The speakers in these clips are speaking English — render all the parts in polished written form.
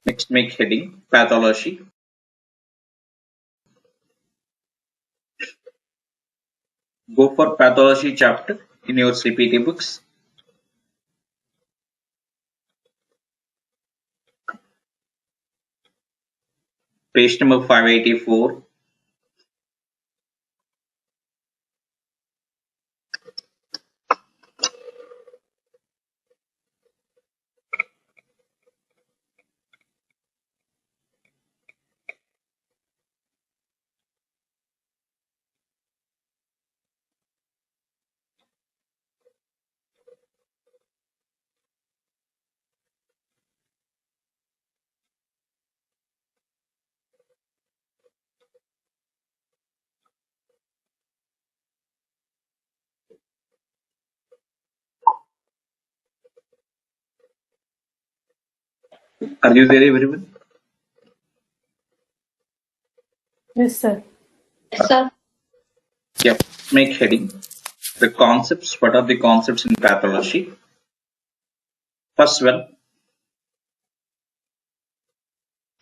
Next, make heading Pathology. Go for Pathology chapter in your CPT books. Page number 584. Are you there, everyone? Yes, sir. Yes, sir. Yep. Make heading the concepts. What are the concepts in pathology? First one,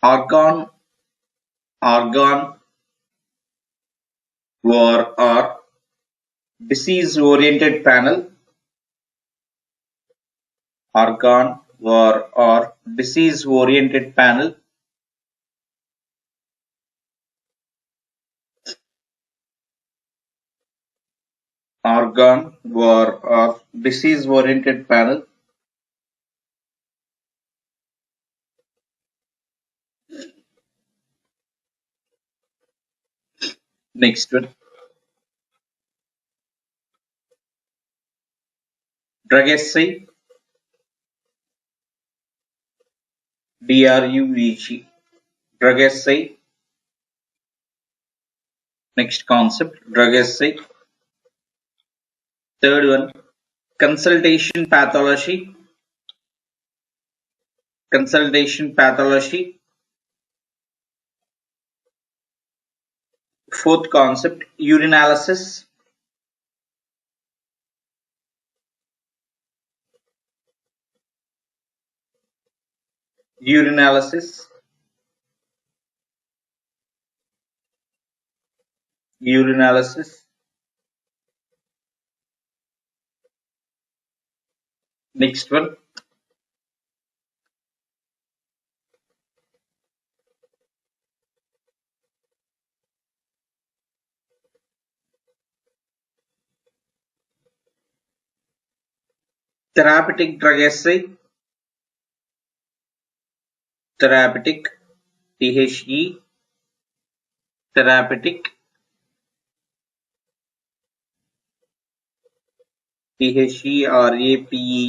organ or disease oriented panel. Organ or disease oriented panel. Organ or disease oriented panel. Next one, drug assay. DRUG. Drug assay. Next concept, drug assay. Third one, consultation pathology. Consultation pathology. Fourth concept, urinalysis. Urinalysis. Urinalysis. Next one, therapeutic drug assay. Therapeutic. THE. Therapeutic. THERAPEUTIC.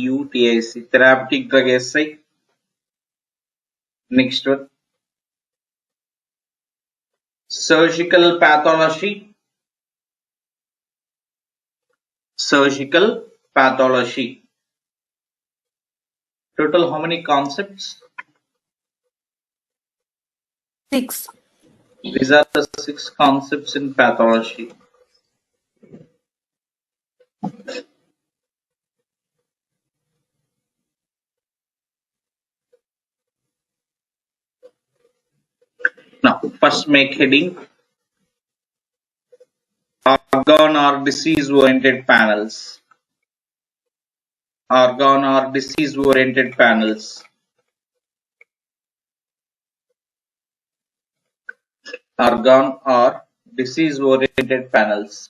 Therapeutic drug assay. Next one, surgical pathology. Surgical pathology. Total how many concepts? 6. These are the 6 concepts in pathology. Now, first make heading organ or disease oriented panels. Organ or disease oriented panels. Organ or disease oriented panels.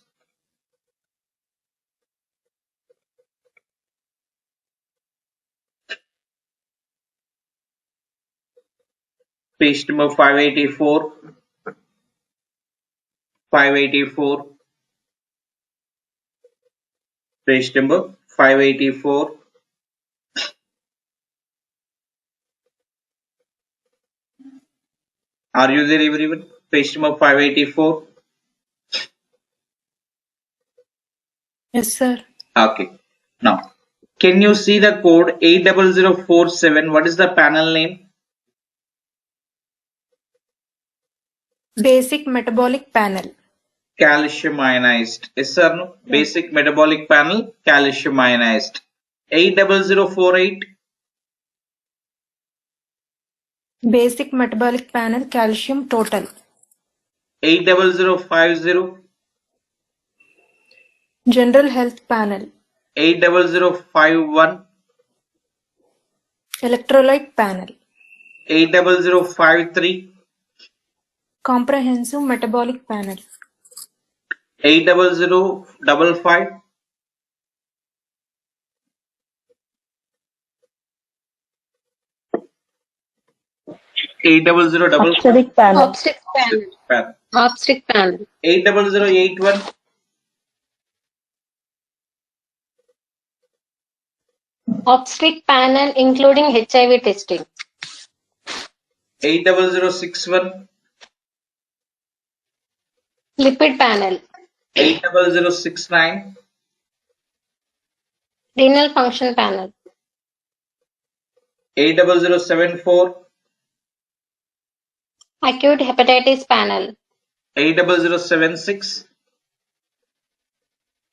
Page number 584. 584. Page number 584. Are you there, everyone? Page number 584. Yes, sir. Okay. Now, can you see the code 80047? What is the panel name? Basic metabolic panel. Calcium ionized. Yes or no? Yes. Basic metabolic panel, calcium ionized. 80048. Basic metabolic panel, calcium total. 80050. General health panel. 80051. Electrolyte panel. 80053. Comprehensive metabolic panel. 80055. 80055. Obstetric panel. Obstetric panel. 80081. Obstetric panel including HIV testing. 80061. Lipid panel. 80069. Renal function panel. 80074. Acute hepatitis panel. 80076.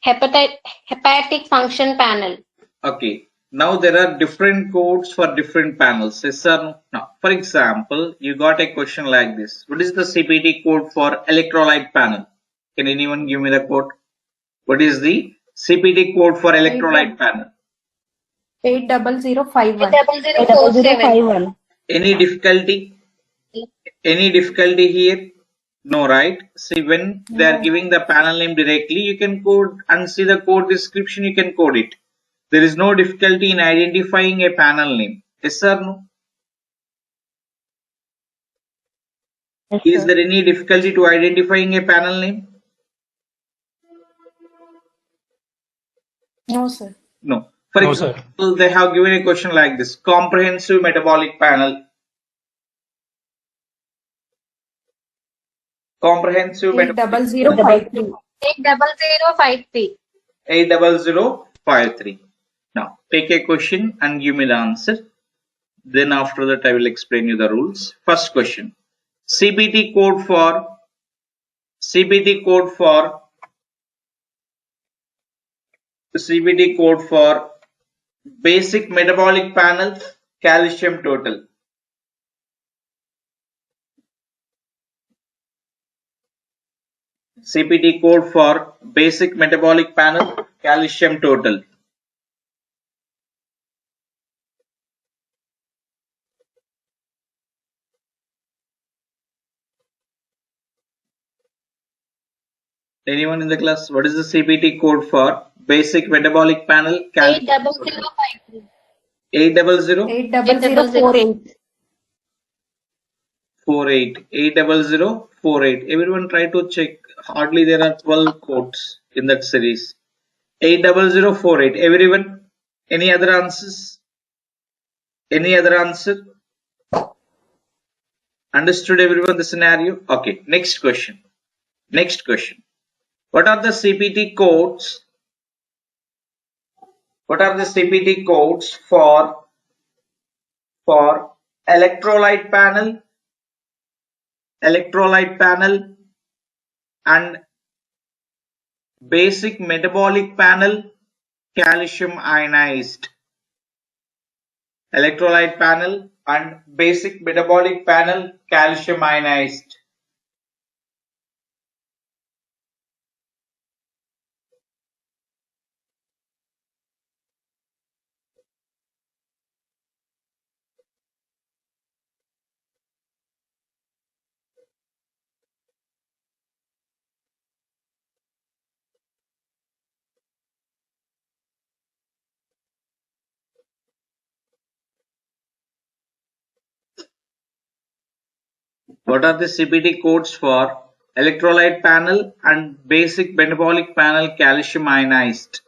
Hepatic function panel. Okay. Now there are different codes for different panels. Yes or no? Now, for example, you got a question like this. What is the CPT code for electrolyte panel? Can anyone give me the code? What is the CPT code for electrolyte panel? 80051. 80051. Any difficulty? Any difficulty here? No, right? See, when they are giving the panel name directly, you can code and see the code description, you can code it. There is no difficulty in identifying a panel name. Yes or no? Yes, Is sir. there any difficulty to identifying a panel name? No, sir. No. For No, example, they have given a question like this. Comprehensive metabolic panel. Comprehensive metabolic 80053. 80053. 80053. Now, take a question and give me the answer. Then after that, I will explain you the rules. First question. CPT code for basic metabolic panel, calcium total. CPT code for basic metabolic panel, calcium total. Anyone in the class? What is the CPT code for basic metabolic panel, calcium total? 80053. 800 80048. 48. 80048. Everyone try to check. Hardly there are 12 codes in that series. 80048. Everyone? Any other answers? Any other answer? Understood everyone the scenario? Okay. Next question. Next question. What are the CPT codes? What are the CPT codes for electrolyte panel, and basic metabolic panel, calcium ionized? Electrolyte panel and basic metabolic panel, calcium ionized. What are the CPT codes for electrolyte panel and basic metabolic panel, calcium ionized?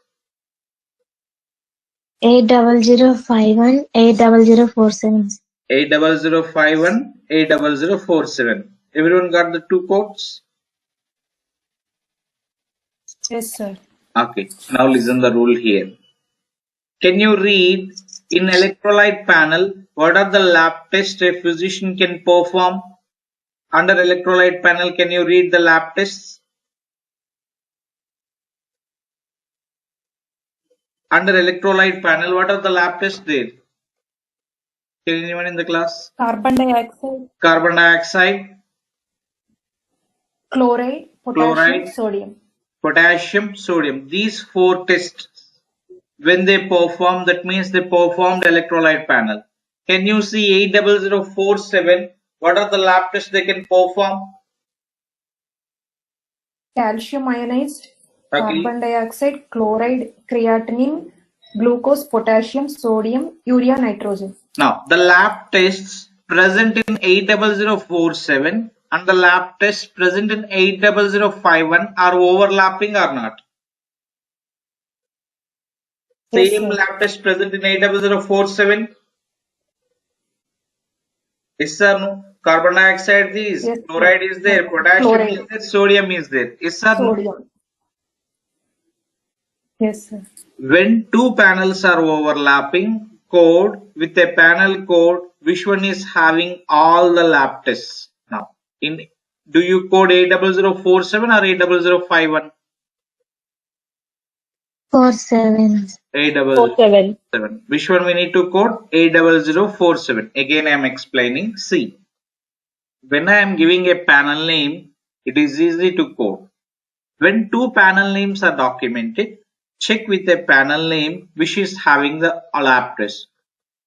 80051, 80047. 80051, 80047. Everyone got the two codes? Yes, sir. Okay, now listen the rule here. Can you read in electrolyte panel what are the lab tests a physician can perform? Under electrolyte panel, can you read the lab tests? Under electrolyte panel, what are the lab tests there? Can anyone in the class? Carbon dioxide, Carbon dioxide, chloride, potassium, chloride, sodium. potassium, sodium. These 4 tests, when they perform, that means they performed electrolyte panel. Can you see 80047? What are the lab tests they can perform? Calcium ionized, Okay. carbon dioxide, chloride, creatinine, glucose, potassium, sodium, urea, nitrogen. Now, the lab tests present in 80047 and the lab tests present in 80051 are overlapping or not? Yes, Same sir. lab test present in 80047? Yes or no? Carbon dioxide is, Yes, sir. chloride is there, potassium Chloride. is there, sodium is there. Yes or no? Sodium. Yes, sir. When 2 panels are overlapping code with a panel code, which one is having all the lab tests? Now, do you code 80047 or 80051? 47. 80047. Which one we need to code? 80047. Again, I am explaining. See, when I am giving a panel name, it is easy to code. When 2 panel names are documented, check with a panel name which is having the lab test.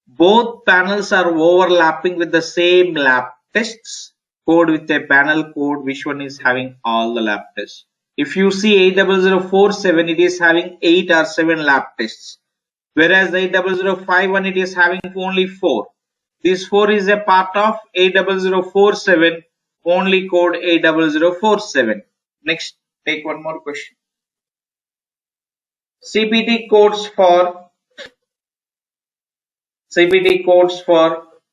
Both panels are overlapping with the same lab tests. Code with a panel code which one is having all the lab tests. If you see 80047, it is having 8 or 7 lab tests. Whereas 80051, it is having only 4. This 4 is a part of 80047, only code 80047. Next, take one more question. CPT codes for,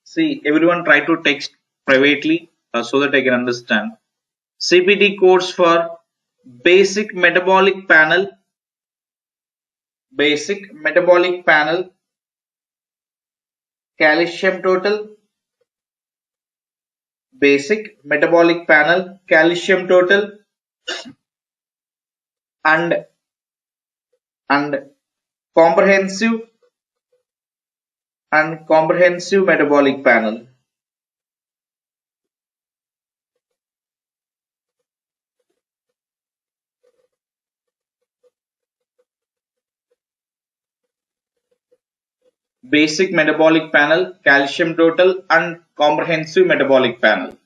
see, everyone try to text privately so that I can understand. CPT codes for basic metabolic panel, calcium total, basic metabolic panel, calcium total, and comprehensive metabolic panel. Basic metabolic panel, calcium total, and comprehensive metabolic panel.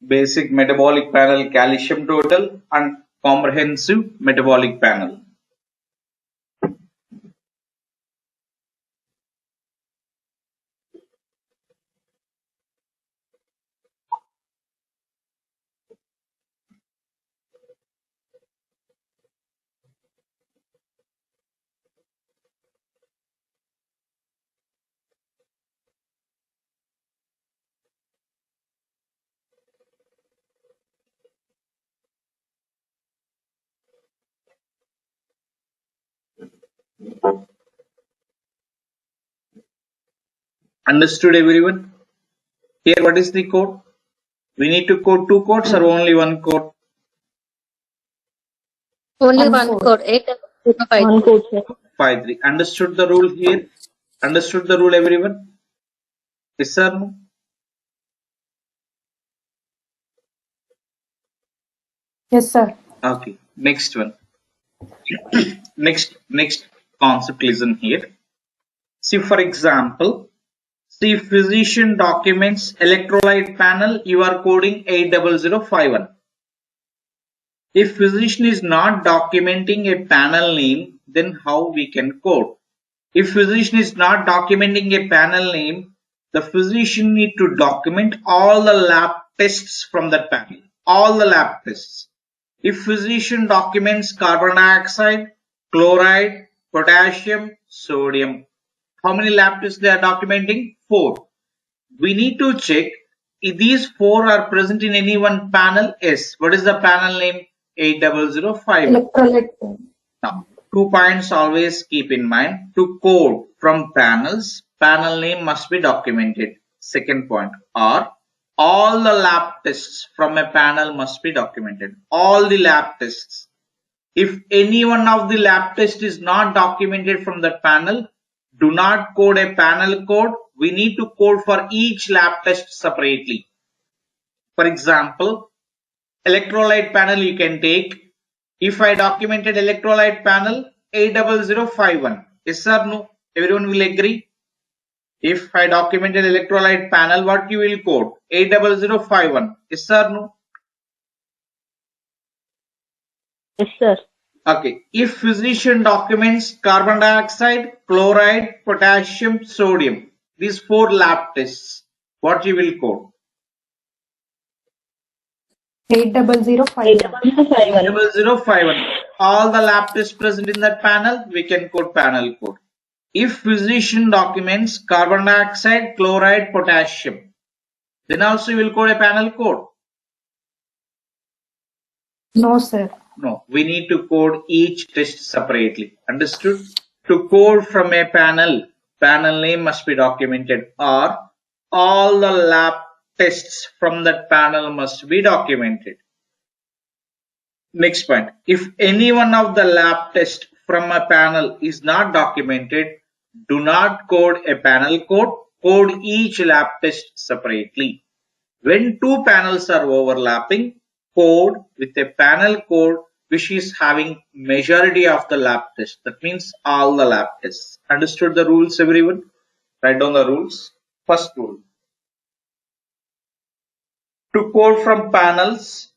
Basic metabolic panel, calcium total, and comprehensive metabolic panel. Understood, everyone? Here, what is the code? We need to code 2 codes or only 1 code? Only One one code. code. 80053. 5-3. Understood the rule here? Understood the rule, everyone? Yes, sir? No? Yes, sir. Okay. Next one. Next concept, listen here. See, for example, see, physician documents electrolyte panel, you are coding 80051. If physician is not documenting a panel name, then how we can code? If physician is not documenting a panel name, the physician need to document all the lab tests from that panel. All the lab tests. If physician documents carbon dioxide, chloride, potassium, sodium, how many lab tests they are documenting? 4. We need to check If these four are present in any one panel, yes. What is the panel name? 80051. Electrolyte. Now, 2 points always keep in mind. To code from panels, panel name must be documented. Second point, or all the lab tests from a panel must be documented. All the lab tests. If any one of the lab test is not documented from the panel, do not code a panel code. We need to code for each lab test separately. For example, electrolyte panel you can take. If I documented electrolyte panel 80051, yes or no? Everyone will agree. If I documented electrolyte panel, what you will code? 80051, yes or no? Yes, sir. Okay. If physician documents carbon dioxide, chloride, potassium, sodium, these four lab tests, what you will code? 80051. 80051. All the lab tests present in that panel, we can code panel code. If physician documents carbon dioxide, chloride, potassium, then also you will code a panel code. No, sir. No, we need to code each test separately. Understood? To code from a panel, panel name must be documented, or all the lab tests from that panel must be documented. Next point. If any one of the lab tests from a panel is not documented, do not code a panel code. Code each lab test separately. When two panels are overlapping, code with a panel code which is having majority of the lab tests. That means all the lab tests. Understood the rules, everyone? Write down the rules. First rule. To code from panels,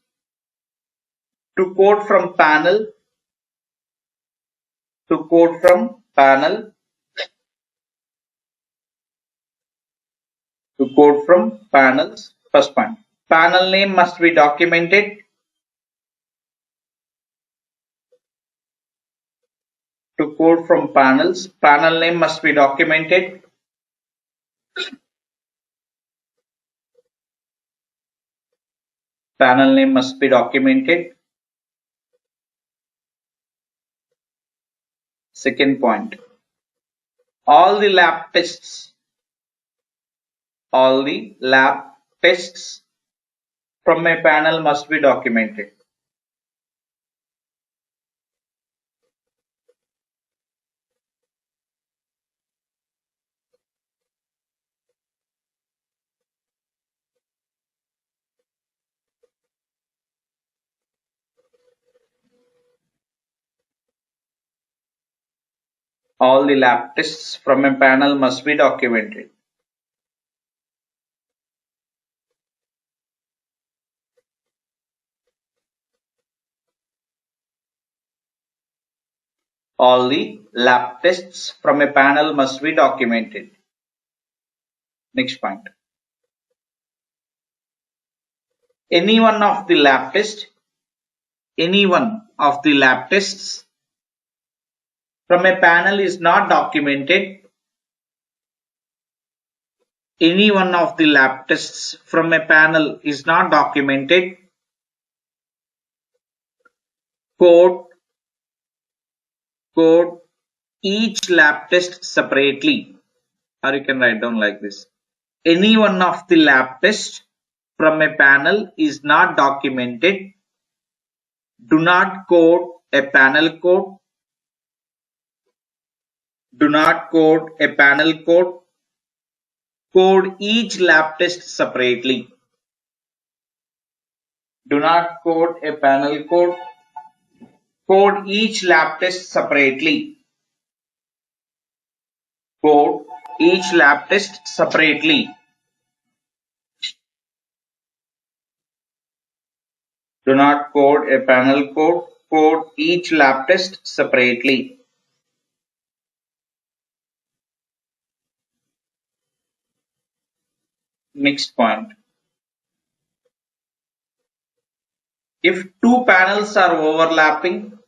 to code from panel, to code from panel, to code from panels. First point. Panel name must be documented. To code from panels, panel name must be documented. Panel name must be documented. Second point. All the lab tests from a panel must be documented. All the lab tests from a panel must be documented. All the lab tests from a panel must be documented. Next point. Any one of the lab tests from a panel is not documented. Any one of the lab tests from a panel is not documented. Code each lab test separately, or you can write down like this. Any one of the lab tests from a panel is not documented. Do not code a panel code. Do not code a panel code. Code each lab test separately. Do not code a panel code. Code each lab test separately. Code each lab test separately. Do not code a panel code. Code each lab test separately. Next point. If two panels are overlapping,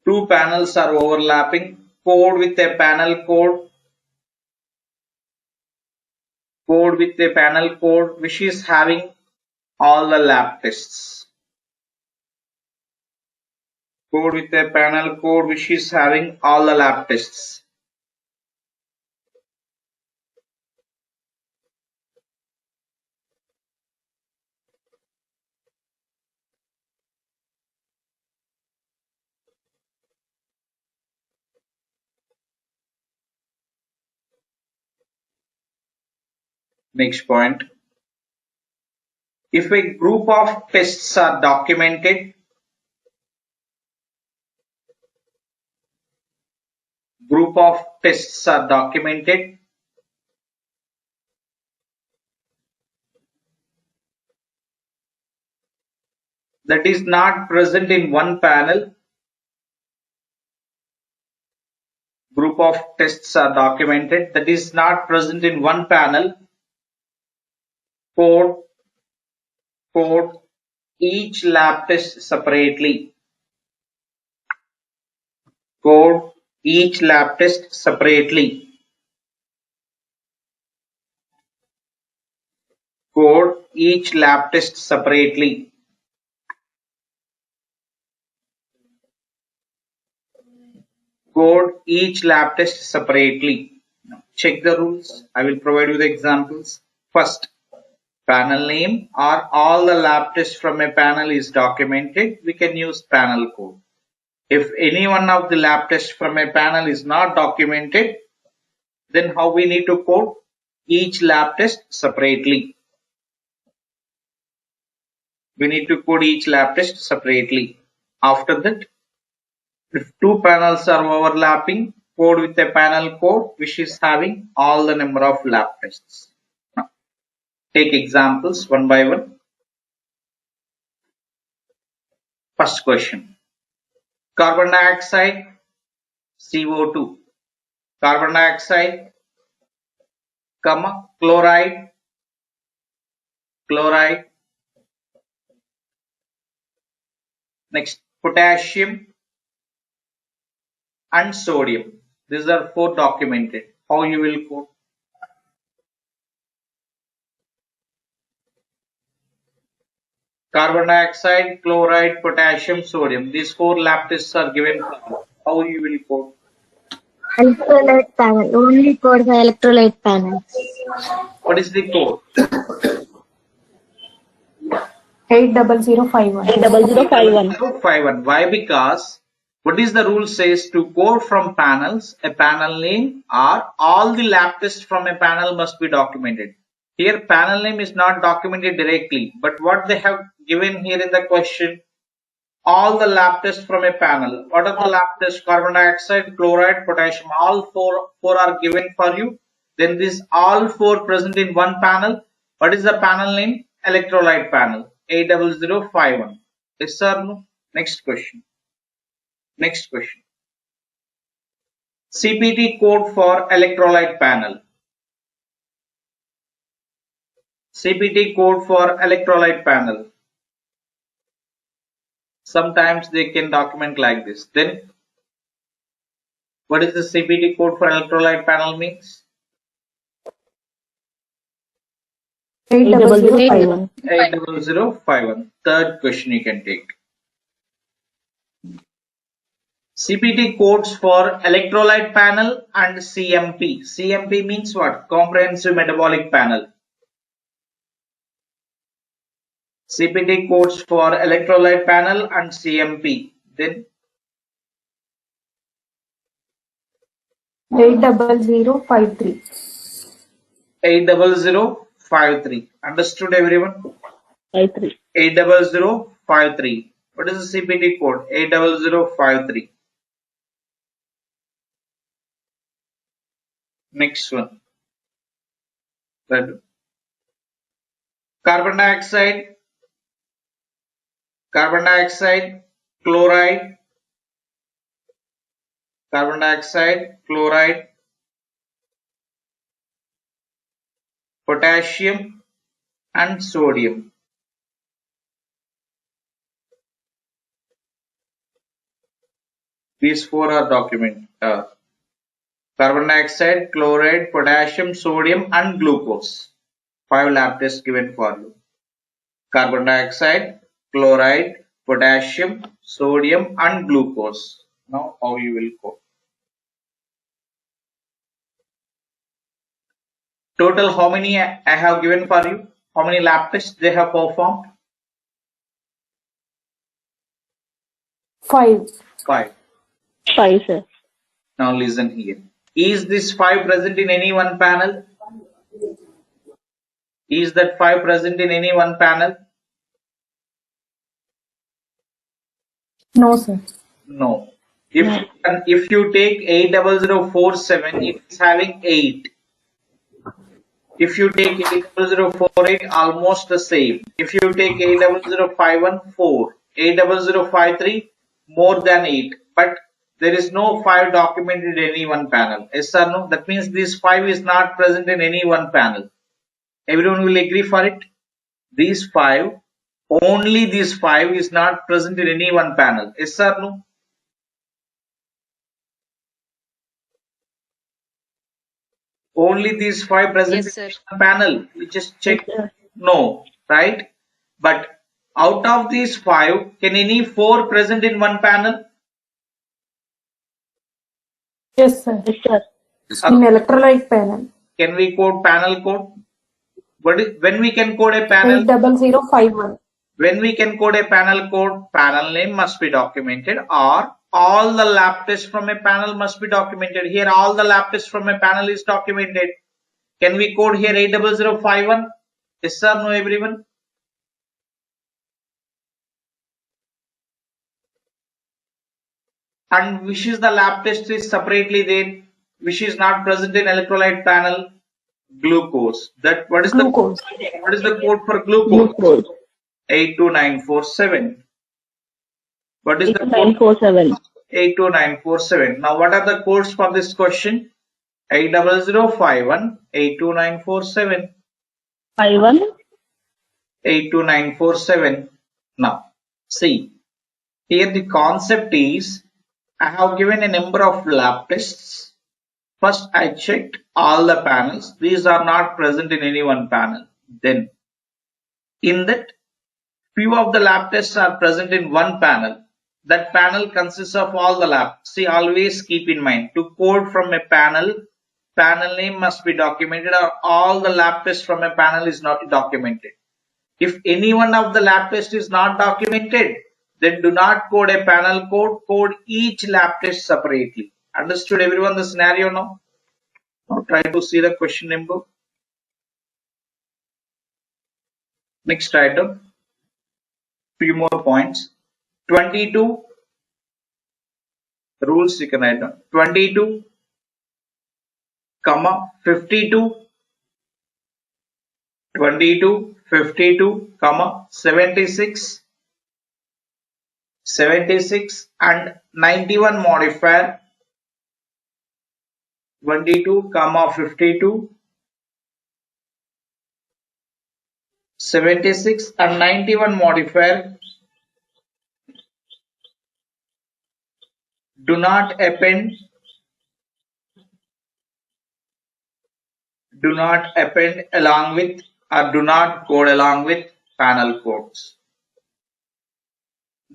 Two panels are overlapping. Code with a panel code. Code with a panel code which is having all the lab tests. Code with a panel code which is having all the lab tests. Next point. If a group of tests are documented, that is not present in one panel. Group of tests are documented that is not present in one panel. Code each lab test separately. Code each lab test separately. Code each lab test separately. Code each lab test separately. Check the rules. I will provide you the examples. First, panel name or all the lab tests from a panel is documented, we can use panel code. If any one of the lab tests from a panel is not documented, then how we need to code each lab test separately. We need to code each lab test separately. After that, if two panels are overlapping, code with a panel code which is having all the number of lab tests. Now, take examples one by one. First question. Carbon dioxide, CO2. Carbon dioxide, chloride, next potassium and sodium. These are four documented. How you will code? Carbon dioxide, chloride, potassium, sodium. These four lab tests are given. How you will code? Electrolyte panel. Only code for electrolyte panel. What is the code? 80051. 80051. Why? Because what is the rule says to code from panels, a panel name or all the lab tests from a panel must be documented. Here panel name is not documented directly, but what they have given here in the question, all the lab tests from a panel. What are the lab tests? Carbon dioxide, chloride, potassium, all four are given for you. Then this all four present in one panel. What is the panel name? Electrolyte panel. 80051. Yes or no? Next question. CPT code for electrolyte panel. CPT code for electrolyte panel. Sometimes they can document like this. Then what is the CPT code for electrolyte panel means? 80051. 80051. Third question you can take. CPT codes for electrolyte panel and CMP. CMP means what? Comprehensive metabolic panel. CPT codes for electrolyte panel and CMP. Then 80053. 80053. Understood everyone? 53. 80053. What is the CPT code? 80053. Next one. Carbon dioxide, chloride, potassium and sodium. These four are documented. Carbon dioxide, chloride, potassium, sodium, and glucose. 5 lab tests given for you. Carbon dioxide, chloride, potassium, sodium, and glucose. Now, how you will go? Total, how many I have given for you? How many lab tests they have performed? 5. 5. 5, sir. Now listen here. Is this 5 present in any one panel? Is that 5 present in any one panel? No, sir. No. If you take 80047, it is having 8. If you take 80048, almost the same. If you take 80051, 4. 80053, more than 8. But there is no 5 documented in any one panel. Yes or no? That means this 5 is not present in any one panel. Everyone will agree for it? These 5, only these 5 is not present in any one panel. Yes or no? Only these 5 present Yes, sir. in one panel. You just check. Yes, sir. No, right? But out of these 5, can any 4 present in one panel? Yes, sir. Yes, sir. In electrolyte panel. Can we code panel code? When we can code a panel? 80051. When we can code a panel code, panel name must be documented, or all the lab tests from a panel must be documented. Here all the lab tests from a panel is documented. Can we code here 80051? Yes or no, everyone? And which is the lab test is separately there, which is not present in electrolyte panel? Glucose. That what is Glucose. the code for glucose? Glucose. 82947. What is the code? 8947. 82947. Now what are the codes for this question? 80051, 82947, 51. 82947. Now see, here the concept is, I have given a number of lab tests. First I checked all the panels. These are not present in any one panel. Then in that, few of the lab tests are present in one panel. That panel consists of all the lab. See, always keep in mind, to code from a panel, panel name must be documented, or all the lab tests from a panel is not documented. If any one of the lab test is not documented, then do not code a panel code, code each lab test separately. Understood everyone the scenario now? Now try to see the question number. Next item, few more points. 22 rules you can write down. 22, 52, 22, 52, 76, 76 and 91 modifier. 22, 52, 76 and 91 modifier do not append along with, or do not code along with panel codes.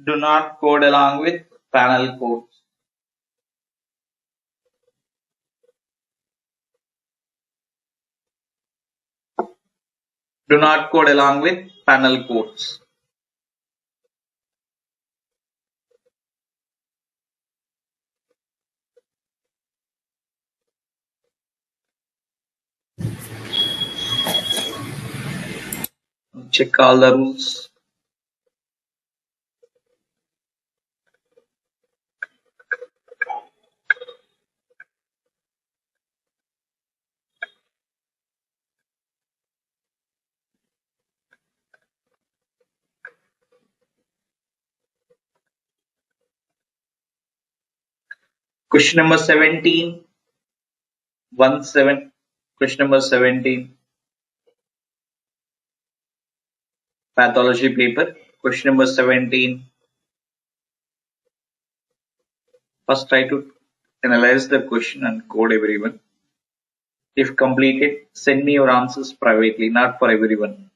Do not code along with panel codes. Do not code along with panel codes. Check all the rules. Question number 17. 17. Question number 17. Pathology paper. Question number 17. First try to analyze the question and code everyone. If completed, send me your answers privately, not for everyone.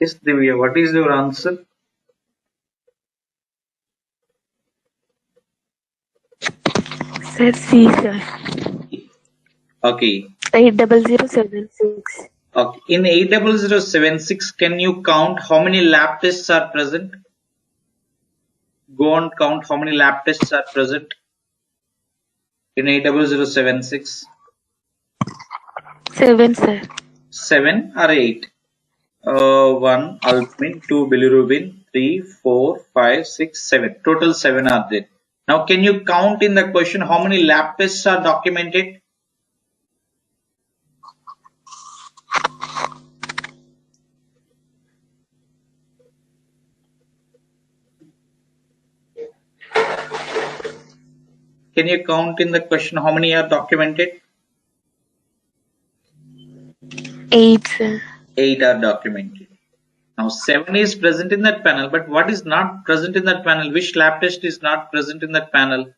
Yes, Divya, what is your answer? Sir, C, sir. Okay. 80076. Okay. In 80076, can you count how many lab tests are present? Go on, count how many lab tests are present in 80076. 7, sir. 7 or 8? 1 albumin, 2 bilirubin, 3, 4, 5, 6, 7. Total 7 are there. Now, can you count in the question how many lab tests are documented? Can you count in the question how many are documented? 8, sir. 8 are documented. Now 7 is present in that panel, but what is not present in that panel? Which lab test is not present in that panel?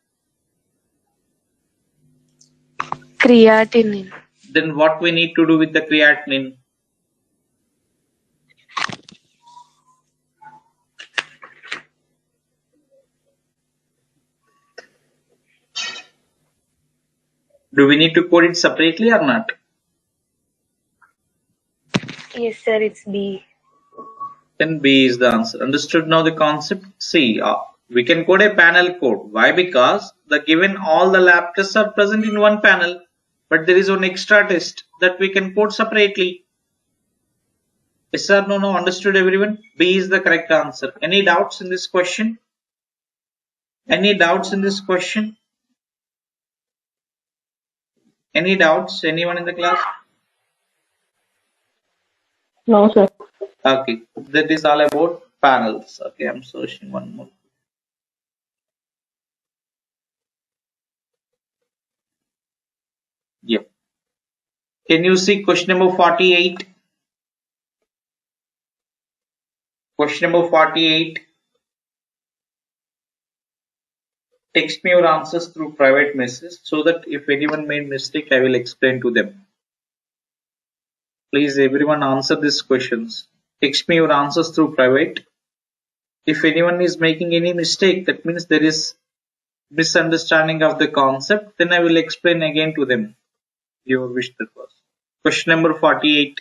Creatinine. Then what we need to do with the creatinine? Do we need to code it separately or not? Yes, sir, it's B. Then B is the answer. Understood now the concept? See, we can code a panel code. Why? Because the given all the lab tests are present in one panel, but there is one extra test that we can code separately. Yes or no? No, understood everyone? B is the correct answer. Any doubts in this question? Any doubts in this question? Any doubts? Anyone in the class? No, sir. Okay, that is all about panels. Okay, I'm searching one more. Yep. Can you see question number 48? Question number 48. Text me your answers through private message so that if anyone made mistake, I will explain to them. Please, everyone answer these questions. Text me your answers through private. If anyone is making any mistake, that means there is misunderstanding of the concept, then I will explain again to them. Your wish that was. Question number 48.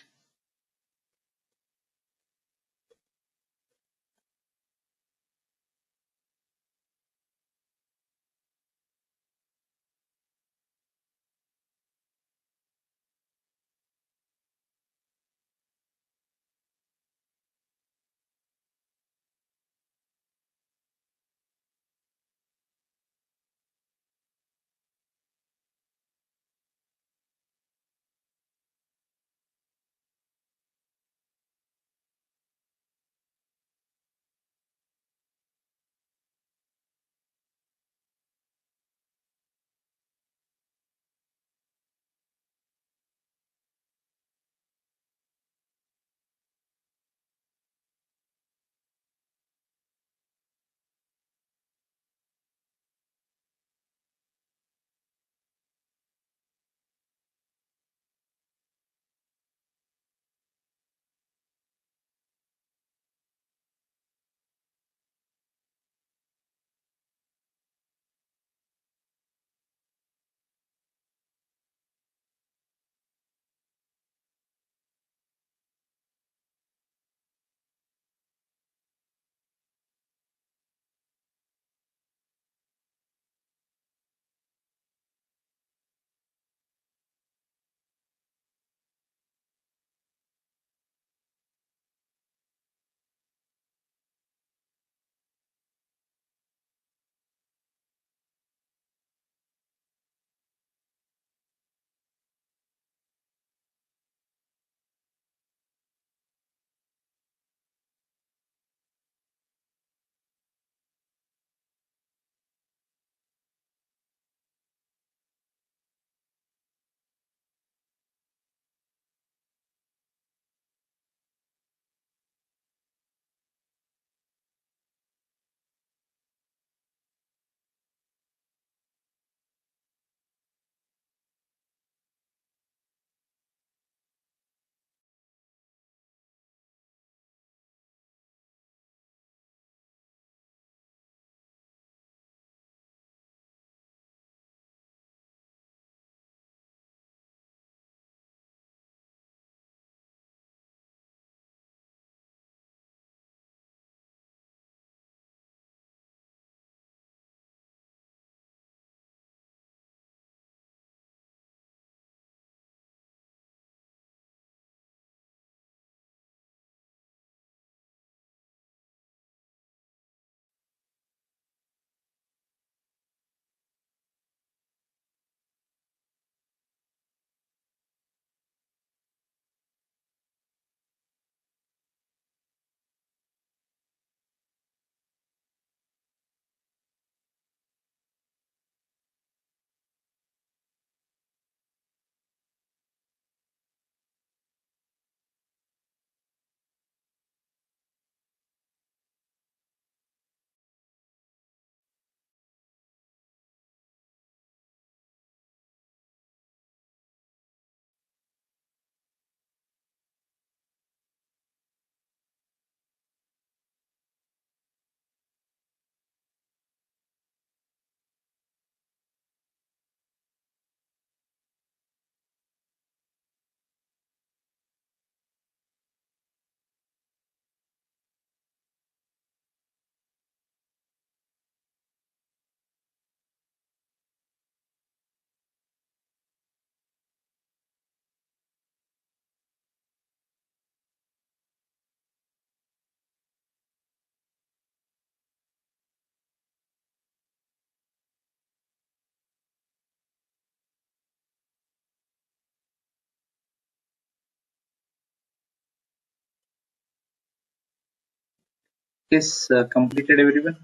is completed, everyone?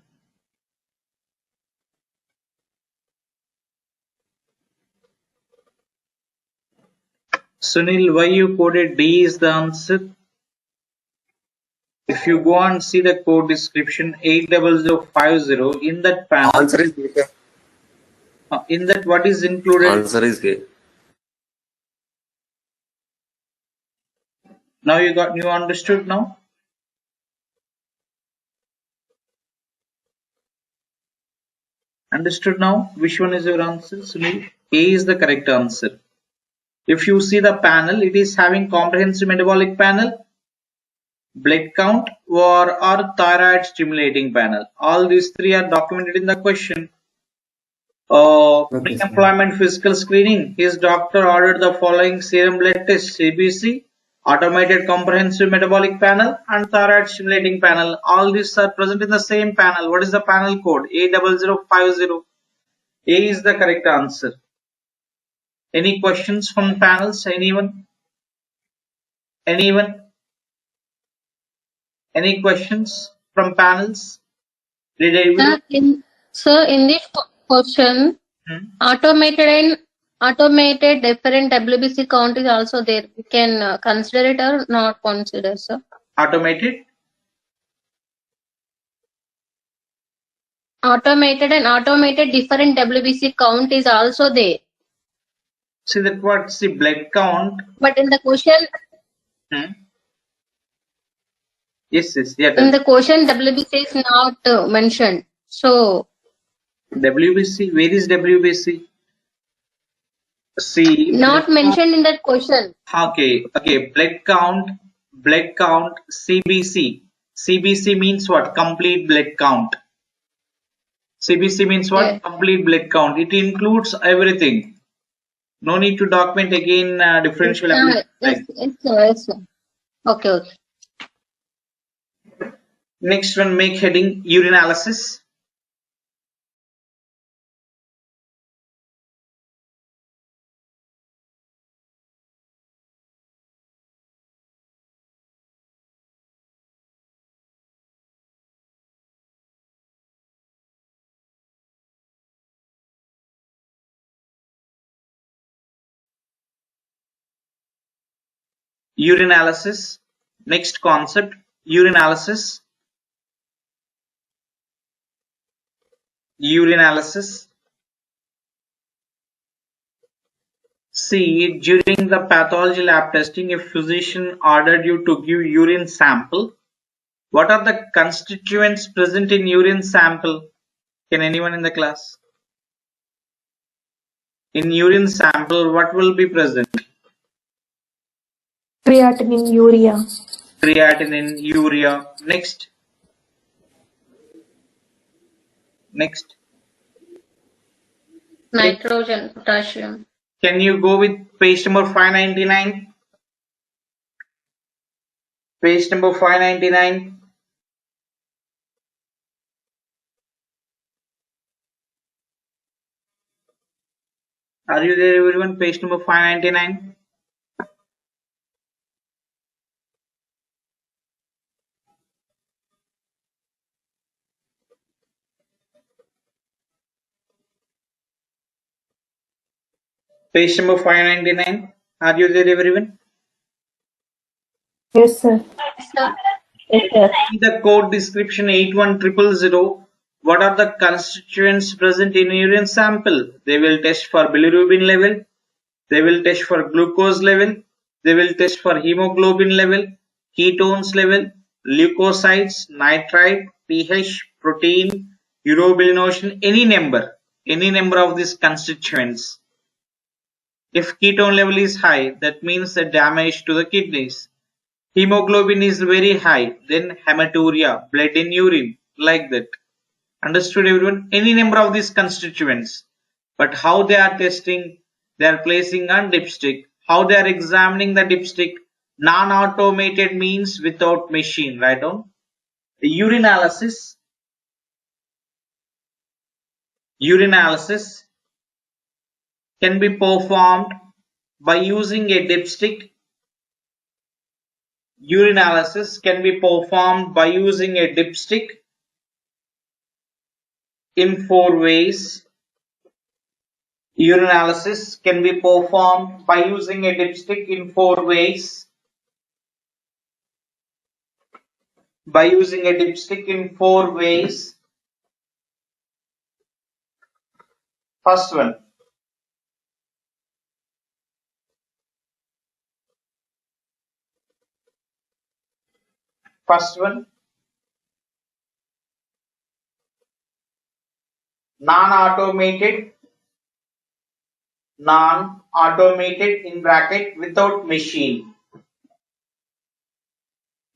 Sunil, why you coded D is the answer? If you go and see the code description 80050, in that panel, Answer is A. in that what is included? Answer is A. Now you understood now? Understood now? Which one is your answer, Sunil? A is the correct answer. If you see the panel, it is having comprehensive metabolic panel, blood count, or thyroid stimulating panel. All these three are documented in the question. Okay, sir. Pre-employment physical screening. His doctor ordered the following serum blood test: CBC, automated comprehensive metabolic panel, and thyroid stimulating panel. All these are present in the same panel. What is the panel code? A0050. A is the correct answer. Any questions from panels? Anyone? Anyone? Any questions from panels? Did I? Sir, in this question, automated different WBC count is also there. We can consider it or not consider, sir. Automated? Automated different WBC count is also there. See that what's the blood count? But in the question, Yes, yeah. in the question, WBC is not mentioned. So WBC, where is WBC? See. Not mentioned in that question. Okay. Blood count, CBC. CBC means what? Complete blood count. CBC means what? Yeah. Complete blood count. It includes everything. No need to document again differential. Yes, sir. Okay. Next one, make heading urinalysis. Urinalysis. Next concept, urinalysis. Urinalysis. See, during the pathology lab testing, if physician ordered you to give urine sample, what are the constituents present in urine sample? Can anyone in the class? In urine sample, what will be present? Creatinine, urea. Creatinine, urea. Next. Nitrogen, potassium. Can you go with page number 599? Page number 599. Are you there, everyone? Page number 599. Page number 599. Are you there, everyone? Yes, sir. Yes, sir. In the code description 81000, what are the constituents present in urine sample? They will test for bilirubin level. They will test for glucose level. They will test for hemoglobin level, ketones level, leukocytes, nitrite, pH, protein, urobilinogen, any number of these constituents. If ketone level is high, that means the damage to the kidneys. Hemoglobin is very high, then hematuria, blood in urine, like that. Understood, everyone? Any number of these constituents. But how they are testing? They are placing on dipstick. How they are examining the dipstick? Non-automated means without machine. Write down. Urinalysis can be performed by using a dipstick urinalysis can be performed by using a dipstick in 4 ways. Urinalysis can be performed by using a dipstick in 4 ways. By using a dipstick in 4 ways. First one. First one. Non-automated in bracket without machine.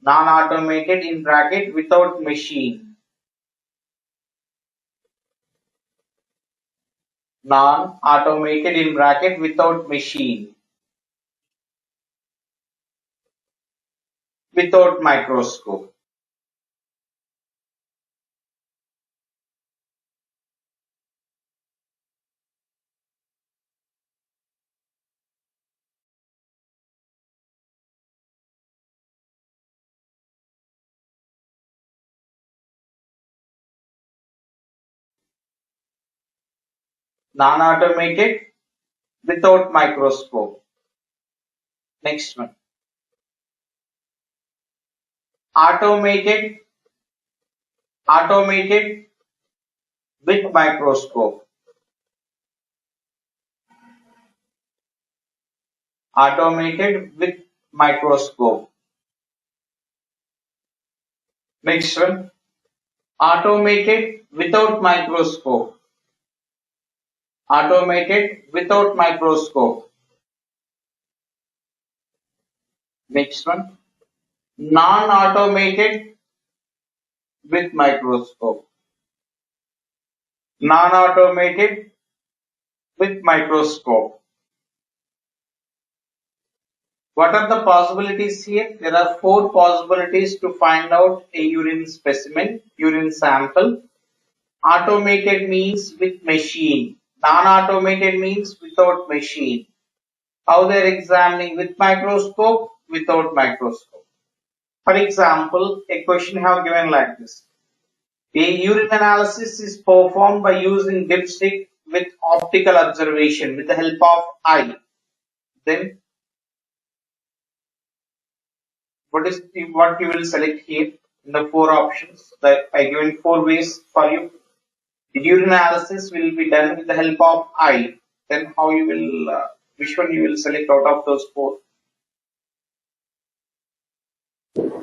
Non-automated in bracket without machine. Non-automated in bracket without machine. Without microscope. Non-automated without microscope. Next one. Automated with microscope. Automated with microscope. Next one. Automated without microscope. Automated without microscope. Next one. Non-automated with microscope. Non-automated with microscope. What are the possibilities here? There are 4 possibilities to find out a urine specimen, urine sample. Automated means with machine. Non-automated means without machine. How they are examining? With microscope, without microscope. For example, a question have given like this. A urine analysis is performed by using dipstick with optical observation with the help of eye. Then what you will select here in the 4 options that I given 4 ways for you. The urine analysis will be done with the help of eye. Then how you will which one you will select out of those 4?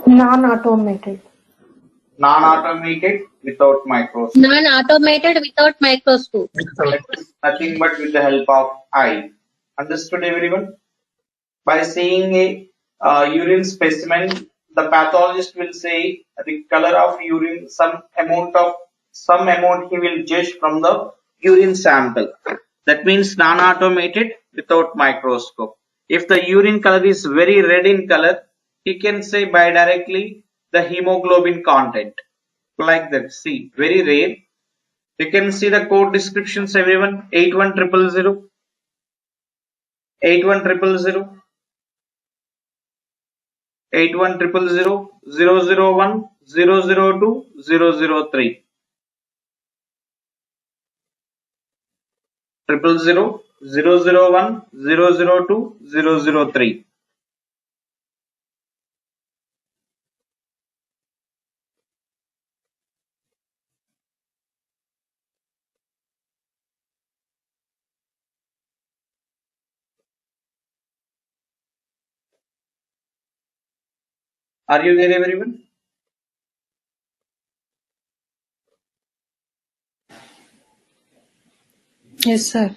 Non-automated. Non-automated without microscope. Non-automated without microscope. Nothing but with the help of eye. Understood everyone? By seeing a urine specimen, the pathologist will say the color of urine, some amount he will judge from the urine sample. That means non-automated without microscope. If the urine color is very red in color, he can say by directly the hemoglobin content. Like that. See, very rare. You can see the code descriptions everyone. 81000, 81000, 81000, 001, 002, 003. 000, 001, 002, 003. Are you there everyone? Yes, sir.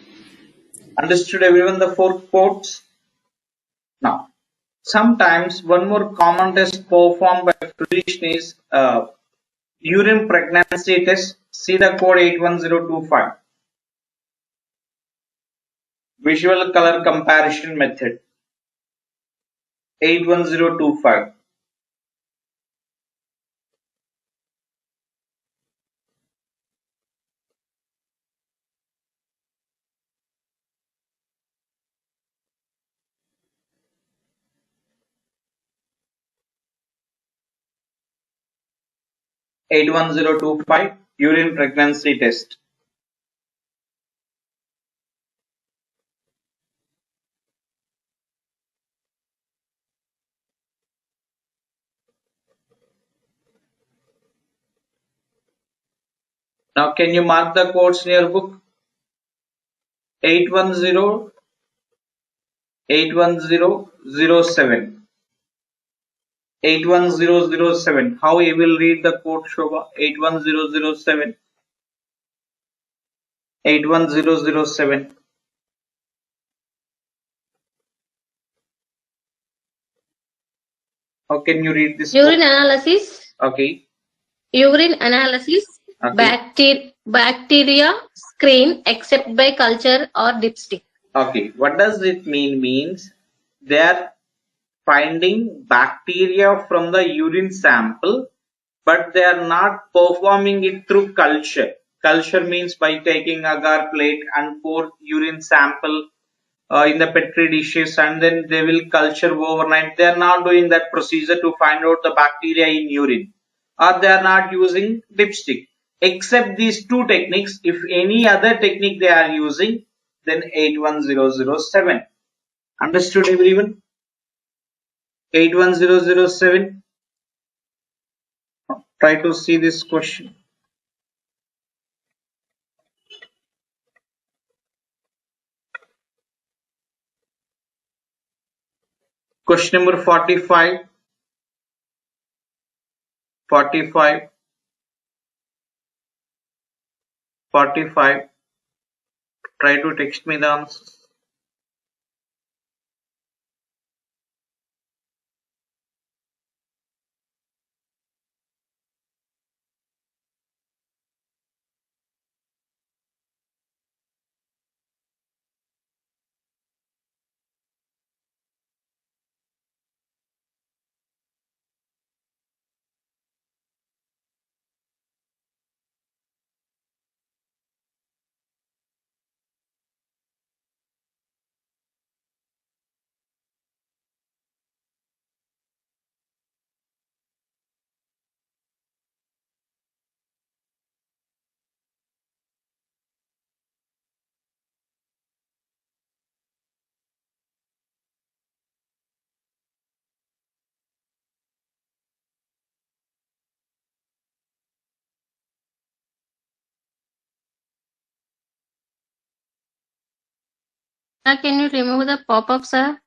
Understood everyone the 4 codes? Now, sometimes one more common test performed by physician is urine pregnancy test. See the code 81025. Visual color comparison method. 81025. 81025 urine pregnancy test. Now can you mark the codes in your book? 810 81007. 81007. How you will read the code, Shobha? 81007. 81007. How can you read this Urine code? analysis. Okay. Urine analysis. Okay. Bacteria screen except by culture or dipstick. Okay. What does it mean? Means they are finding bacteria from the urine sample, but they are not performing it through culture. Culture means by taking agar plate and pour urine sample in the petri dishes, and then they will culture overnight. They are not doing that procedure to find out the bacteria in urine, or they are not using dipstick. Except these two techniques, if any other technique they are using, then 81007. Understood, everyone? 81007. Try to see this question. Question number 45. 45. 45. Try to text me the answers. Can you remove the pop-up, sir?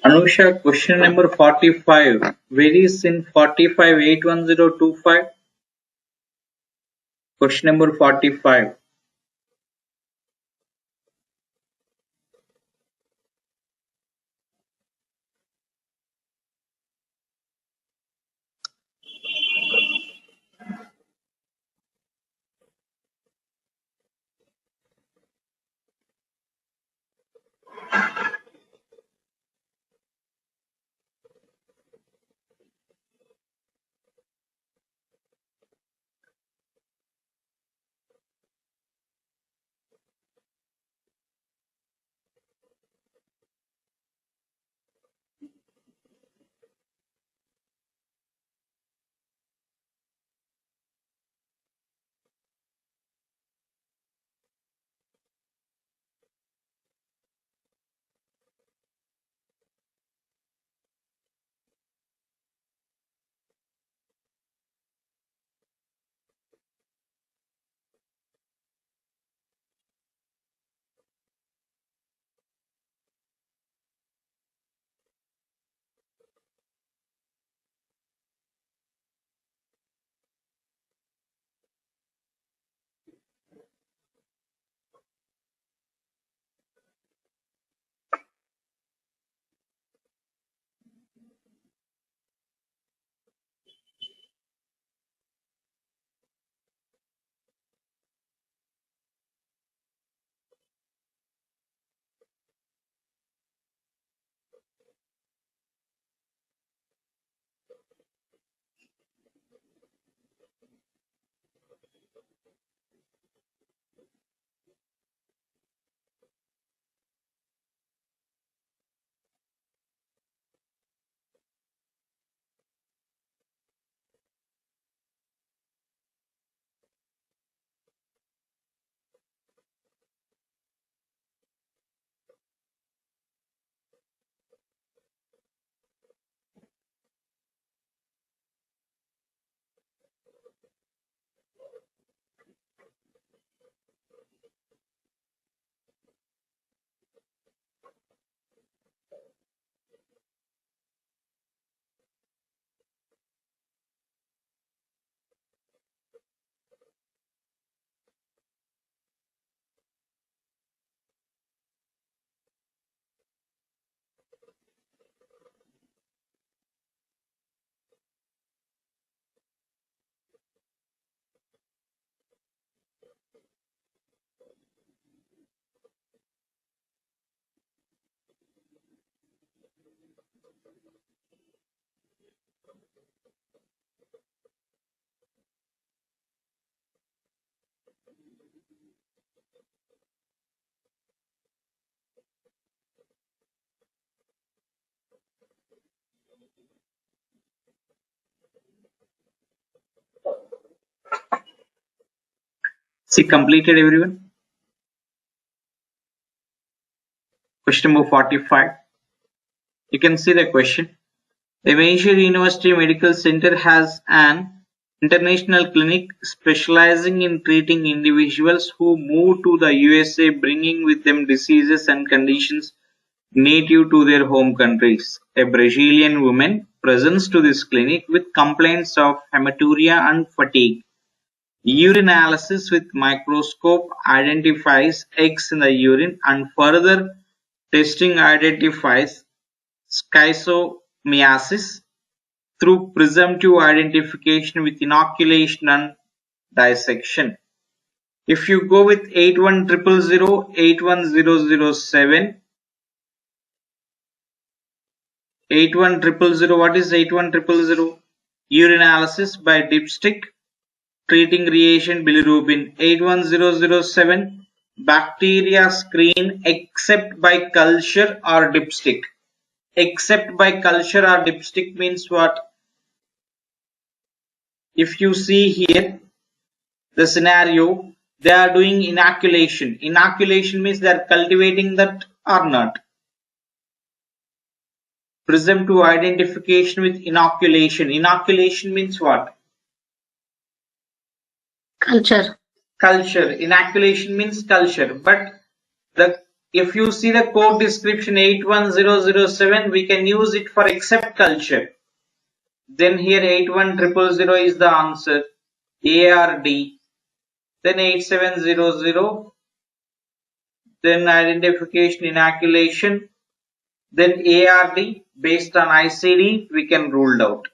Anusha, question number 45. Where is in 45 81025? Question number 45. See, completed everyone? Question number 45. You can see the question. A major university medical center has an international clinic specializing in treating individuals who move to the USA, bringing with them diseases and conditions native to their home countries. A Brazilian woman presents to this clinic with complaints of hematuria and fatigue. Urinalysis with microscope identifies eggs in the urine, and further testing identifies schistosomiasis through presumptive identification with inoculation and dissection. If you go with 81000, 81007, 81000, what is 81000? Urinalysis by dipstick treating reagent bilirubin. 81007, bacteria screen except by culture or dipstick. Except by culture or dipstick means what? If you see here the scenario, they are doing inoculation. Inoculation means they are cultivating that or not. Presumptive identification with inoculation. Inoculation means what? Culture. Culture. Inoculation means culture. But the if you see the code description 81007, we can use it for except culture. Then here 81000 is the answer. ARD. Then 8700. Then identification inoculation. Then ARD based on ICD we can rule out.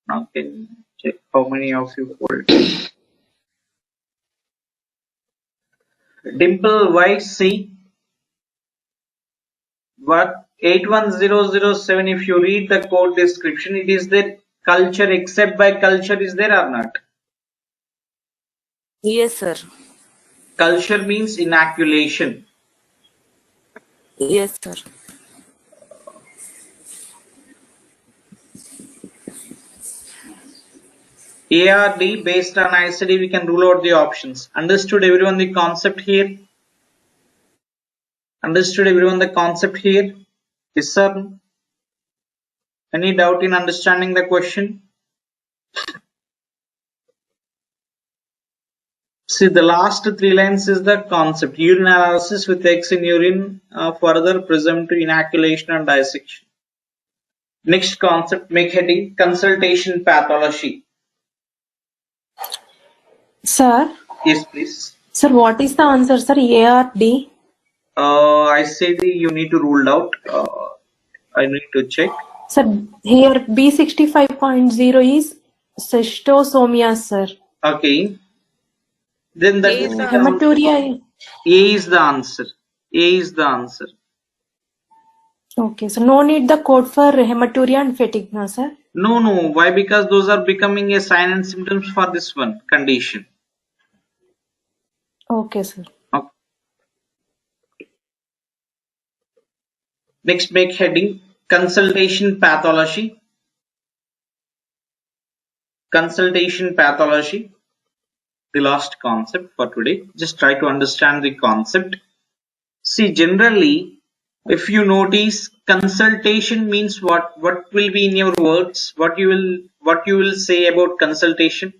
Now can you check how many of you hold? Dimple YC. What 81007, if you read the code description, it is there culture except by culture is there or not? Yes, sir. Culture means inoculation. Yes, sir. ARD based on ICD we can rule out the options. Understood everyone the concept here? Understood everyone the concept here? Yes sir? Any doubt in understanding the question? See, the last 3 lines is the concept. Urine analysis with X in urine, further presumed to inoculation and dissection. Next concept, make heading consultation pathology. Sir, Yes, please. sir, what is the answer, sir? ARD? I say you need to rule out. I need to check. Sir, here B65.0 is cystosomia, sir. Okay. Then that is hematuria. A is the answer. A is the answer. Okay, so no need the code for hematuria and fatigue, no, sir? No. Why? Because those are becoming a sign and symptoms for this one condition. Okay, sir. Okay. Next, make heading consultation pathology. Consultation pathology. The last concept for today. Just try to understand the concept. See, generally, if you notice, consultation means what? What will be in your words? What you will say about consultation?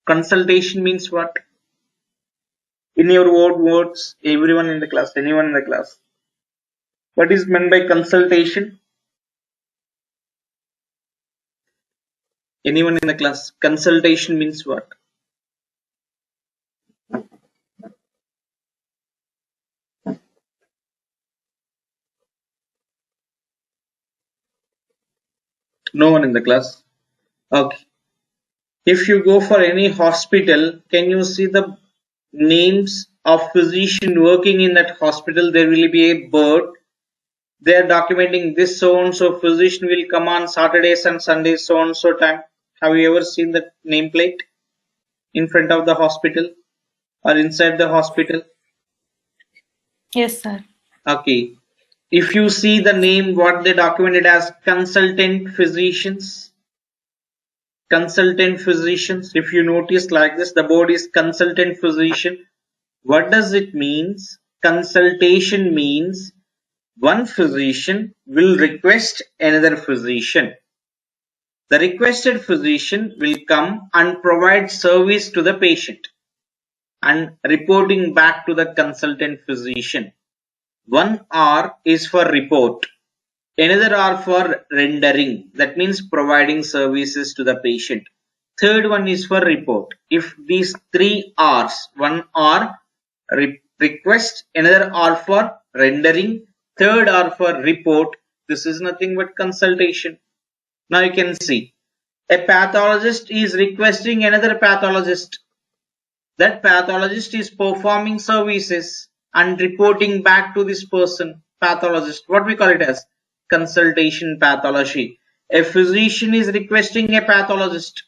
Consultation means what? In your words, everyone in the class, anyone in the class. What is meant by consultation? Anyone in the class? Consultation means what? No one in the class? Okay. If you go for any hospital, can you see the names of physician working in that hospital? There will be a board. They are documenting this so and so physician will come on Saturdays and Sundays so and so time. Have you ever seen that nameplate in front of the hospital or inside the hospital? Yes, sir. Okay. If you see the name, what they documented as consultant physicians. Consultant physicians. If you notice like this, the board is consultant physician. What does it mean? Consultation means one physician will request another physician. The requested physician will come and provide service to the patient and reporting back to the consultant physician. One R is for report. Another R for rendering. That means providing services to the patient. Third one is for report. If these 3 R's, one R request, another R for rendering, third R for report, this is nothing but consultation. Now you can see a pathologist is requesting another pathologist. That pathologist is performing services and reporting back to this person, pathologist. What we call it as consultation pathology. A physician is requesting a pathologist.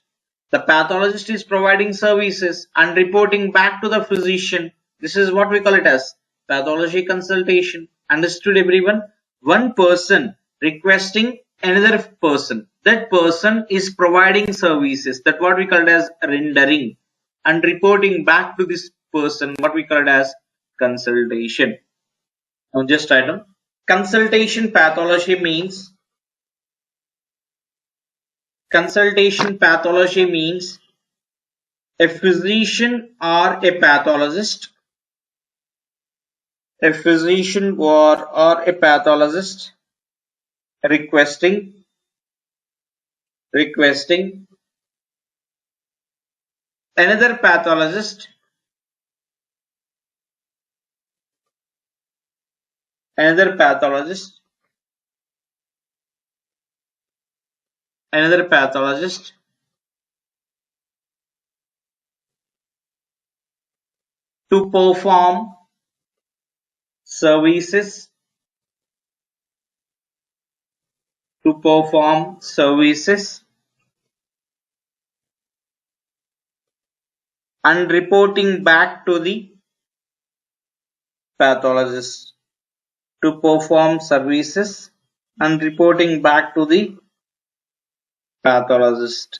The pathologist is providing services and reporting back to the physician. This is what we call it as pathology consultation. Understood everyone? One person requesting another person. That person is providing services. That's what we call it as rendering. And reporting back to this person, what we call it as consultation. Now just write down. Consultation pathology means a physician or a pathologist A physician or a pathologist requesting another pathologist another pathologist to perform services and reporting back to the pathologist to perform services and reporting back to the pathologist.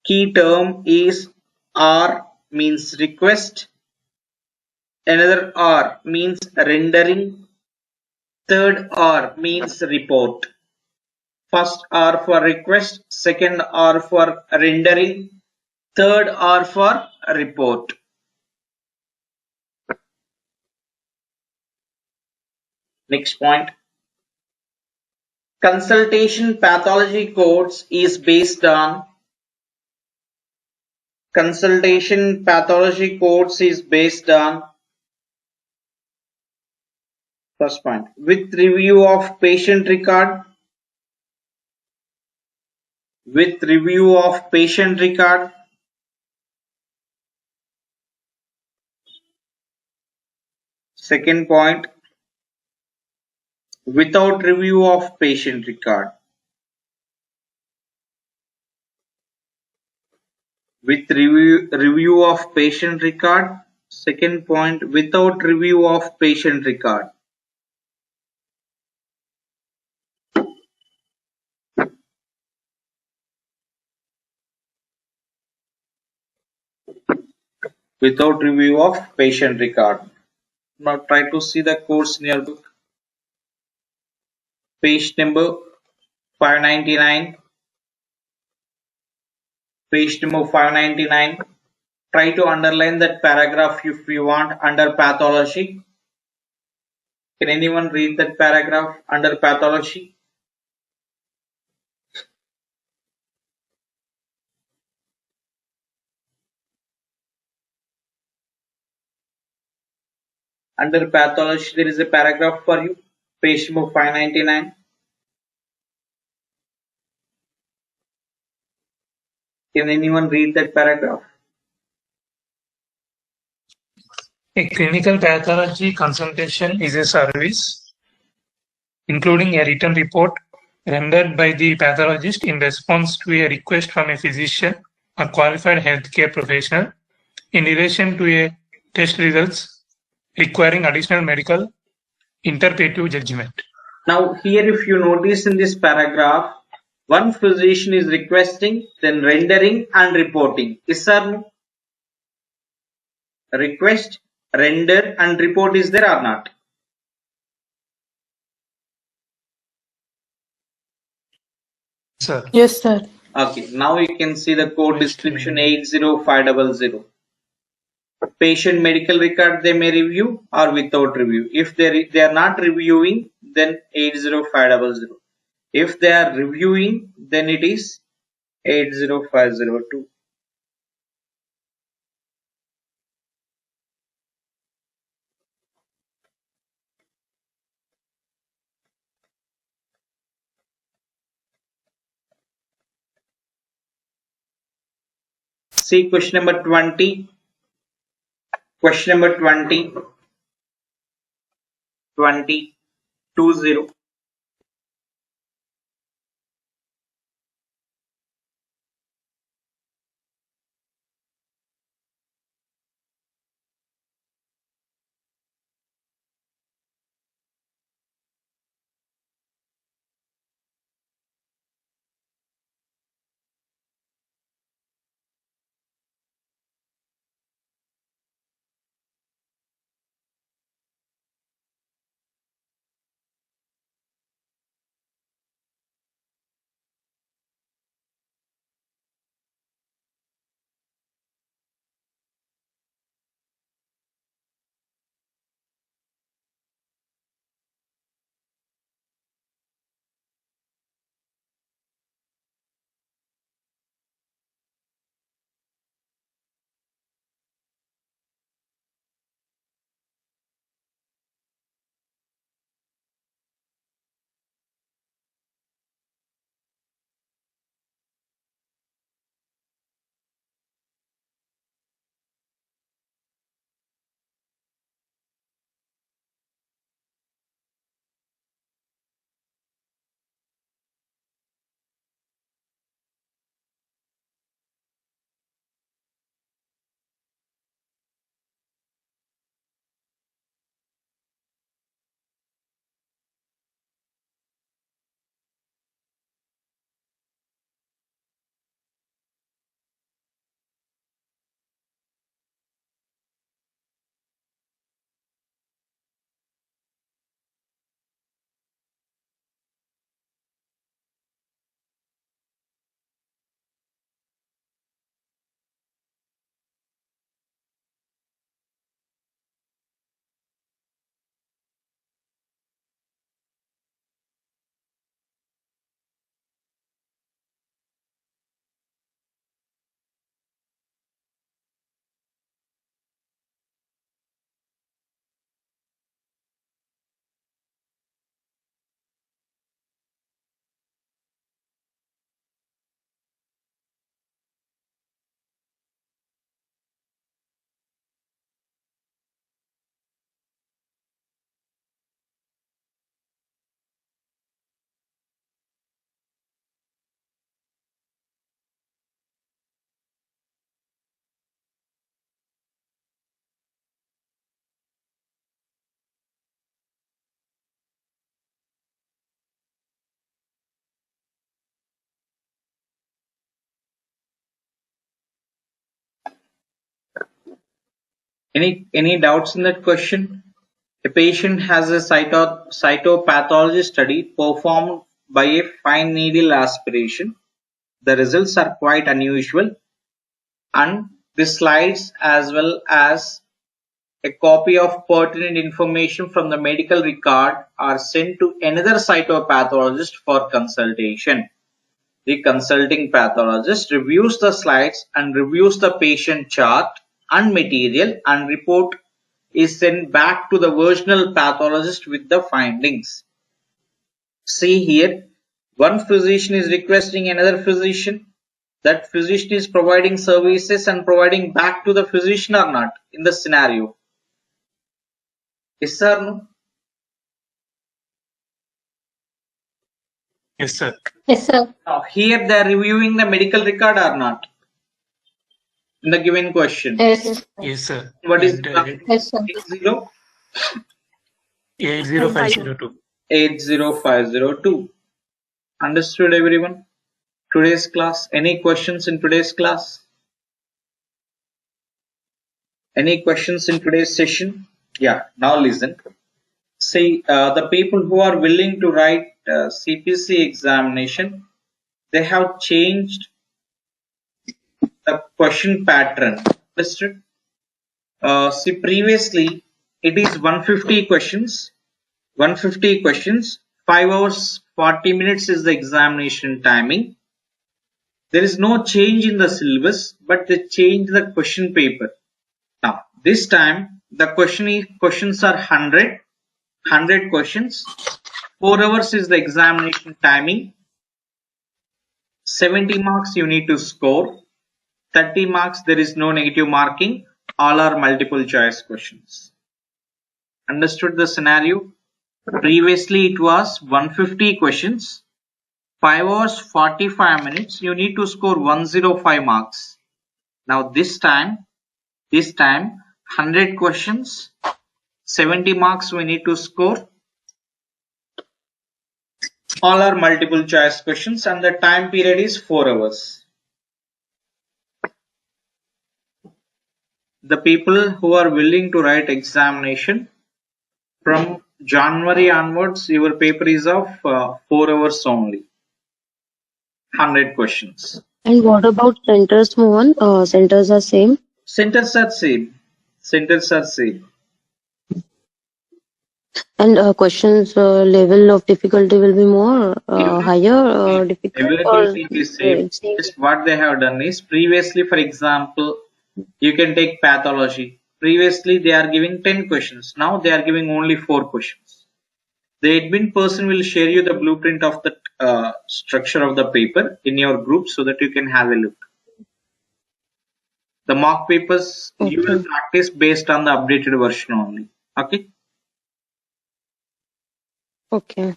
Key term is R means request, another R means rendering, third R means report. First R for request, second R for rendering, third R for report. Next point. Consultation pathology codes is based on first point, with review of patient record, second point, without review of patient record, with review of patient record, second point, without review of patient record. Without review of patient record. Now try to see the codes in your book. Page number 599. Page number 599. Try to underline that paragraph if you want under pathology. Can anyone read that paragraph under pathology? Under pathology, there is a paragraph for you. Page number 599. Can anyone read that paragraph? A clinical pathology consultation is a service, including a written report rendered by the pathologist in response to a request from a physician or qualified healthcare professional in relation to a test results requiring additional medical interpretive judgment. Now here if you notice in this paragraph, one physician is requesting, then rendering and reporting. Is there no? Request, render and report is there or not? Sir. Yes, sir. Okay, now you can see the code description 80500. Patient medical record they may review or without review. If they are not reviewing, then 80500. If they are reviewing, then it is 80502. See question number 20. Question number 20. 20. 20. Any doubts in that question? A patient has a cytopathology study performed by a fine needle aspiration. The results are quite unusual, and the slides as well as a copy of pertinent information from the medical record are sent to another cytopathologist for consultation. The consulting pathologist reviews the slides and reviews the patient chart and material, and report is sent back to the virginal pathologist with the findings. See here, one physician is requesting another physician. That physician is providing services and providing back to the physician or not in the scenario. Yes or no? Yes, sir. Yes, sir. Now, here they are reviewing the medical record or not in the given question. Yes. Yes, sir. What is And, Yes, sir. 80502. 80502. Understood, everyone? Today's class. Any questions in today's class? Any questions in today's session? Yeah, now listen. See, the people who are willing to write CPC examination, they have changed the question pattern. Understood? See, previously it is 150 questions. 150 questions. 5 hours 40 minutes is the examination timing. There is no change in the syllabus, but they changed the question paper. Now, this time the questions are 100 questions. 4 hours is the examination timing. 70 marks you need to score. 30 marks there is no negative marking. All are multiple choice questions. Understood the scenario? Previously it was 150 questions. 5 hours 45 minutes. You need to score 105 marks. Now this time 100 questions. 70 marks we need to score. All are multiple choice questions, and the time period is 4 hours. The people who are willing to write examination, from January onwards, your paper is of 4 hours only. 100 questions. And what about centers, Mohan? Centers are same? Centers are same. Centers are same. And questions level of difficulty will be more higher difficult, Everything or will be same. same? Just what they have done is, previously, for example, you can take pathology. Previously, they are giving 10 questions. Now they are giving only 4 questions. The admin person will share you the blueprint of the structure of the paper in your group so that you can have a look. The mock papers you will practice based on the updated version only. Okay. Okay.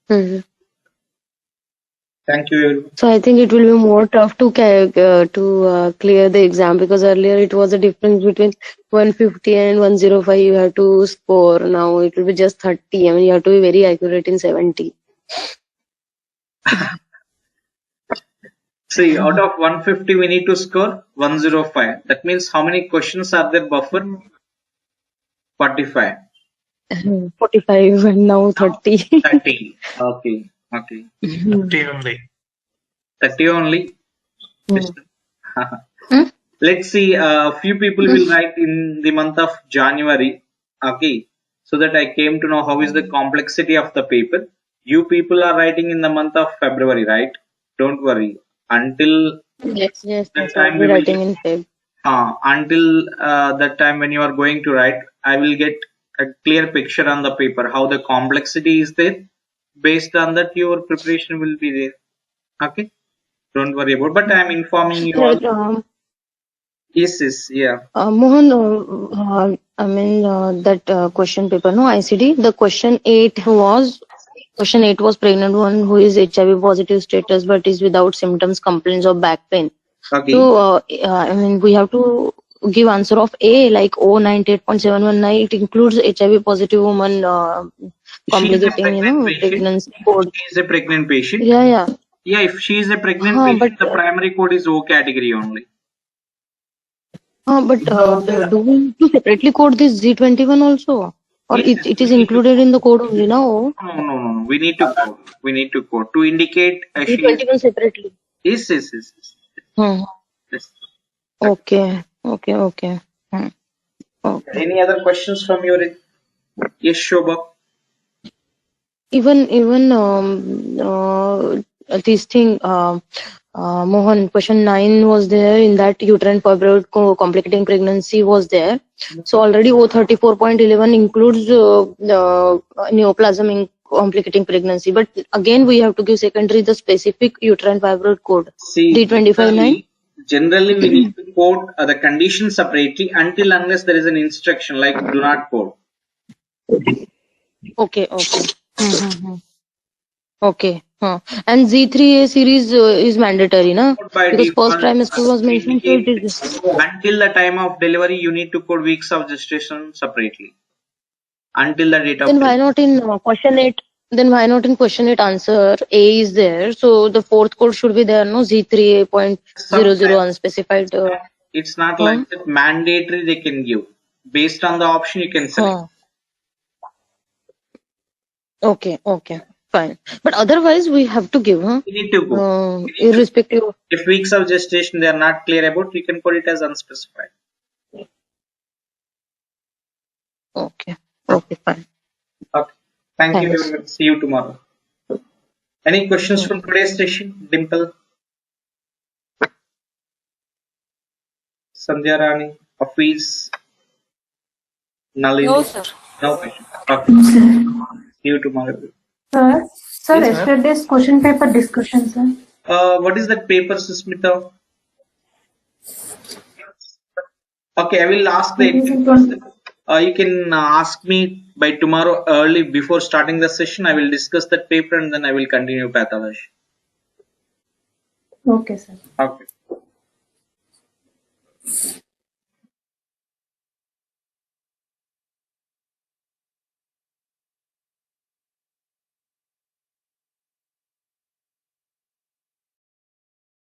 Mhm. Thank you, everyone. So I think it will be more tough to clear the exam, because earlier it was a difference between 150 and 105 you have to score. Now it will be just 30. I mean, you have to be very accurate in 70. See, out of 150 we need to score 105. That means how many questions are there buffer? 45. 45 and now 30. 30. Okay. 30 only. 30 only. Hmm? Let's see. Few people will write in the month of January. Okay. So that I came to know how is the complexity of the paper. You people are writing in the month of February, right? Don't worry. Until Yes. Yes, that yes, time I'll we be will writing in Feb. until that time when you are going to write, I will get a clear picture on the paper, how the complexity is there. Based on that, your preparation will be there. Okay, don't worry about. But I am informing you all. Right, Yes, yeah. Mohan, I mean that question paper, no ICD. The question 8 was pregnant one who is HIV positive status but is without symptoms, complaints of back pain. Okay. So I mean we have to give answer of A, like 098.719. It includes HIV positive woman She is a complicating, pregnant patient. pregnancy code. She is a pregnant patient. Yeah. Yeah, if she is a pregnant But patient, the primary code is O category only. But do we need to separately code this Z21 also? Or Yes, it we is need to included in the code only now? no. We need to code. We need to code to indicate she is. Z21 separately. Yes. Hmm. Yes. Okay. Okay. Hmm. Okay. Any other questions from your end? Yes, Shobha. Even this thing, Mohan, question 9 was there in that uterine fibroid complicating pregnancy was there. So already O34.11 includes the neoplasm in complicating pregnancy. But again, we have to give secondary the specific uterine fibroid code. See, 325.9. generally we need to code the condition separately unless there is an instruction like do not code. Okay. Okay. And Z3A series is mandatory, na? By Because first default, trimester was mentioned, so it is. until the time of delivery, you need to code weeks of gestation separately. Until the date of Then why not in question 8? Then why not in question 8 answer A is there? So the fourth code should be there, no? Z3A.00 Sometimes unspecified. it's not like that mandatory they can give. Based on the option, you can select. Okay, fine. But otherwise, we have to give, huh? You need to go. Irrespective. If weeks of gestation they are not clear about, you can put it as unspecified. Okay, fine. Okay. Thank you Thanks. very much. See you tomorrow. Any questions from today's session? Dimple? Sandhya Rani? Hafiz? Nalini? No, sir. No question. Okay. See you tomorrow. Sir, Yes, ma'am. yesterday's question paper discussion, sir. What is that paper, Susmita? Okay, I will ask the you can ask me by tomorrow early before starting the session. I will discuss that paper and then I will continue pathology. Okay, sir. Okay.